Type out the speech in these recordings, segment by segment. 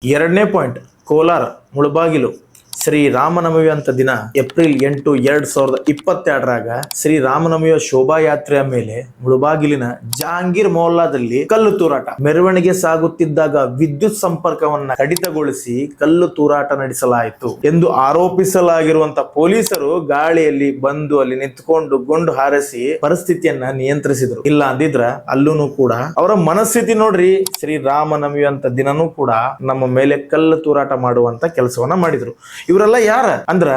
ಎರಡನೇ ಪಾಯಿಂಟ್, ಕೋಲಾರ ಮುಳಬಾಗಿಲು ಶ್ರೀ ರಾಮನವಮಿ ಅಂತ ದಿನ ಏಪ್ರಿಲ್ 8, 2022ರಾಗ ಶ್ರೀ ರಾಮನವಮಿಯ ಶೋಭಾಯಾತ್ರೆಯ ಮೇಲೆ ಮುಳಬಾಗಿಲಿನ ಜಹಾಂಗೀರ್ ಮೊಹಲ್ಲಾದಲ್ಲಿ ಕಲ್ಲು ತೂರಾಟ ಮೆರವಣಿಗೆ ಸಾಗುತ್ತಿದ್ದಾಗ ವಿದ್ಯುತ್ ಸಂಪರ್ಕವನ್ನ ಕಡಿತಗೊಳಿಸಿ ಕಲ್ಲು ತೂರಾಟ ನಡೆಸಲಾಯಿತು ಎಂದು ಆರೋಪಿಸಲಾಗಿರುವಂತ ಪೊಲೀಸರು ಗಾಳಿಯಲ್ಲಿ ಬಂದು ಅಲ್ಲಿ ನಿಂತ್ಕೊಂಡು ಗುಂಡು ಹಾರಿಸಿ ಪರಿಸ್ಥಿತಿಯನ್ನ ನಿಯಂತ್ರಿಸಿದ್ರು. ಇಲ್ಲ ಅಂದಿದ್ರ ಅಲ್ಲೂ ಕೂಡ ಅವರ ಮನಸ್ಥಿತಿ ನೋಡ್ರಿ, ಶ್ರೀ ರಾಮನವಮಿ ಅಂತ ದಿನನೂ ಕೂಡ ನಮ್ಮ ಮೇಲೆ ಕಲ್ಲು ತೂರಾಟ ಮಾಡುವಂತ ಕೆಲಸವನ್ನ ಮಾಡಿದ್ರು. ಇವರೆಲ್ಲ ಯಾರ ಅಂದ್ರ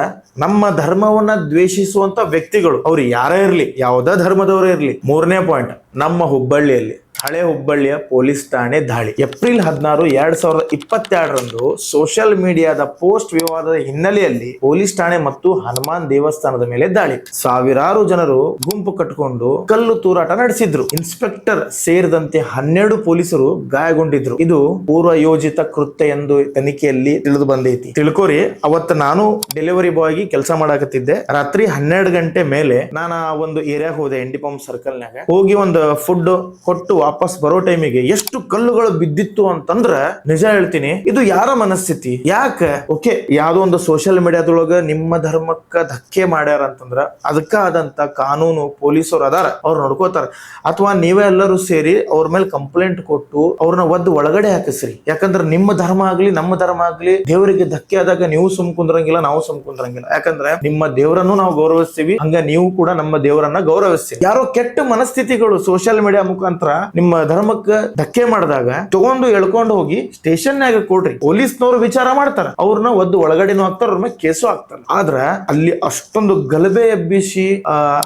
ನಮ್ಮ ಧರ್ಮವನ್ನ ದ್ವೇಷಿಸುವಂತ ವ್ಯಕ್ತಿಗಳು. ಅವ್ರು ಯಾರೇ ಇರ್ಲಿ, ಯಾವುದೇ ಧರ್ಮದವರೇ ಇರ್ಲಿ. ಮೂರನೇ ಪಾಯಿಂಟ್, ನಮ್ಮ ಹುಬ್ಬಳ್ಳಿಯಲ್ಲಿ ಹಳೆ ಹುಬ್ಬಳ್ಳಿಯ ಪೊಲೀಸ್ ಠಾಣೆ ದಾಳಿ ಏಪ್ರಿಲ್ 16, 2022ರಂದು ಸೋಷಿಯಲ್ ಮೀಡಿಯಾದ ಪೋಸ್ಟ್ ವಿವಾದದ ಹಿನ್ನೆಲೆಯಲ್ಲಿ ಪೊಲೀಸ್ ಠಾಣೆ ಮತ್ತು ಹನುಮಾನ್ ದೇವಸ್ಥಾನದ ಮೇಲೆ ದಾಳಿ. ಸಾವಿರಾರು ಜನರು ಗುಂಪು ಕಟ್ಟಿಕೊಂಡು ಕಲ್ಲು ತೂರಾಟ ನಡೆಸಿದ್ರು. ಇನ್ಸ್ಪೆಕ್ಟರ್ ಸೇರಿದಂತೆ 12 ಪೊಲೀಸರು ಗಾಯಗೊಂಡಿದ್ರು. ಇದು ಪೂರ್ವ ಯೋಜಿತ ಕೃತ್ಯ ಎಂದು ತನಿಖೆಯಲ್ಲಿ ತಿಳಿದು ಬಂದೈತಿ. ತಿಳ್ಕೋರಿ, ಅವತ್ತು ನಾನು ಡೆಲಿವರಿ ಬಾಯ್ ಆಗಿ ಕೆಲಸ ಮಾಡಾಕತ್ತಿದ್ದೆ. ರಾತ್ರಿ 12 ಗಂಟೆ ಮೇಲೆ ನಾನು ಆ ಒಂದು ಏರಿಯಾಗ ಹೋದೆ, ಎಂಡಿ ಪಂಪ್ ಸರ್ಕಲ್ ನಾಗ ಹೋಗಿ ಒಂದು ಫುಡ್ ಕೊಟ್ಟು ವಾಪಸ್ ಬರೋ ಟೈಮಿಗೆ ಎಷ್ಟು ಕಲ್ಲುಗಳು ಬಿದ್ದಿತ್ತು ಅಂತಂದ್ರ ನಿಜ ಹೇಳ್ತೀನಿ, ಇದು ಯಾರ ಮನಸ್ಥಿತಿ? ಯಾಕೆ ಓಕೆ ಯಾವ್ದೋ ಒಂದು ಸೋಷಿಯಲ್ ಮೀಡಿಯಾದೊಳಗ ನಿಮ್ಮ ಧರ್ಮಕ್ಕ ಧಕ್ಕೆ ಮಾಡ್ಯಾರ ಅಂತಂದ್ರ ಅದಕ್ಕ ಆದಂತ ಕಾನೂನು ಪೊಲೀಸರು ಅದಾರ, ಅವ್ರು ನೋಡ್ಕೋತಾರ. ಅಥವಾ ನೀವೇ ಎಲ್ಲರೂ ಸೇರಿ ಅವ್ರ ಮೇಲೆ ಕಂಪ್ಲೇಂಟ್ ಕೊಟ್ಟು ಅವ್ರನ್ನ ಒದ್ದು ಒಳಗಡೆ ಹಾಕಿಸ್ರಿ. ಯಾಕಂದ್ರೆ ನಿಮ್ಮ ಧರ್ಮ ಆಗ್ಲಿ ನಮ್ಮ ಧರ್ಮ ಆಗ್ಲಿ ದೇವರಿಗೆ ಧಕ್ಕೆ ಆದಾಗ ನೀವು ಸುಮ್ ಕುಂದ್ರಂಗಿಲ್ಲ, ನಾವು ಸುಮ್ ಕುಂದ್ರಂಗಿಲ್ಲ. ಯಾಕಂದ್ರೆ ನಿಮ್ಮ ದೇವರನ್ನು ನಾವು ಗೌರವಿಸ್ತೀವಿ, ಹಂಗ ನೀವು ಕೂಡ ನಮ್ಮ ದೇವರನ್ನ ಗೌರವಿಸ್ತೀವಿ. ಯಾರೋ ಕೆಟ್ಟ ಮನಸ್ಥಿತಿಗಳು ಸೋಷಿಯಲ್ ಮೀಡಿಯಾ ಮುಖಾಂತರ ನಿಮ್ಮ ಧರ್ಮಕ್ಕೆ ಧಕ್ಕೆ ಮಾಡಿದಾಗ ತಗೊಂಡು ಎಳ್ಕೊಂಡು ಹೋಗಿ ಸ್ಟೇಷನ್ ನಾಗ ಕೊಡ್ರಿ. ಪೊಲೀಸ್ನವರು ವಿಚಾರ ಮಾಡ್ತಾರ, ಅವ್ರನ್ನ ಒದ್ದು ಒಳಗಡೆನೂ ಹಾಕ್ತಾರ, ಅವ್ರ ಮೇಲೆ ಕೇಸು ಹಾಕ್ತಾರ. ಆದ್ರ ಅಲ್ಲಿ ಅಷ್ಟೊಂದು ಗಲಭೆ ಎಬ್ಬಿಸಿ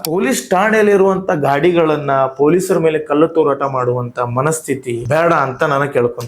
ಪೊಲೀಸ್ ಠಾಣೆಯಲ್ಲಿ ಇರುವಂತ ಗಾಡಿಗಳನ್ನ ಪೊಲೀಸರ ಮೇಲೆ ಕಲ್ಲು ತೂರಾಟ ಮಾಡುವಂತ ಮನಸ್ಥಿತಿ ಬೇಡ ಅಂತ ನಾನು ಕೇಳ್ಕೊಂತ.